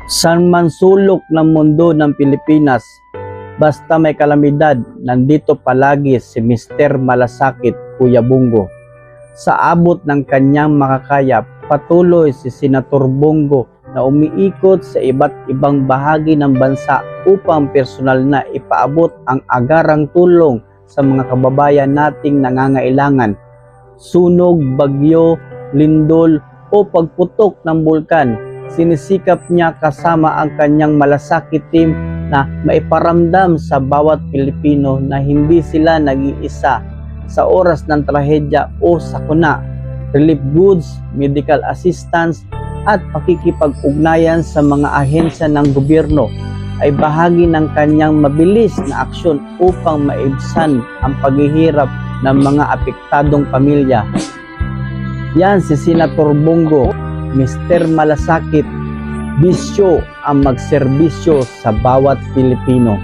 Saan man sulok ng mundo ng Pilipinas, basta may kalamidad, nandito palagi si Mr. Malasakit, Kuya Bongo. Sa abot ng kanyang makakaya, patuloy si Senator Bongo na umiikot sa iba't ibang bahagi ng bansa upang personal na ipaabot ang agarang tulong sa mga kababayan nating nangangailangan. Sunog, bagyo, lindol o pagputok ng bulkan, sinisikap niya kasama ang kanyang malasakit team na maiparamdam sa bawat Pilipino na hindi sila nag-iisa sa oras ng trahedya o sakuna. Relief goods, medical assistance at pakikipag-ugnayan sa mga ahensya ng gobyerno ay bahagi ng kanyang mabilis na aksyon upang maibsan ang paghihirap ng mga apektadong pamilya. Yan si Senator Bongo, Mr. Malasakit, bisyo ang magserbisyo sa bawat Pilipino.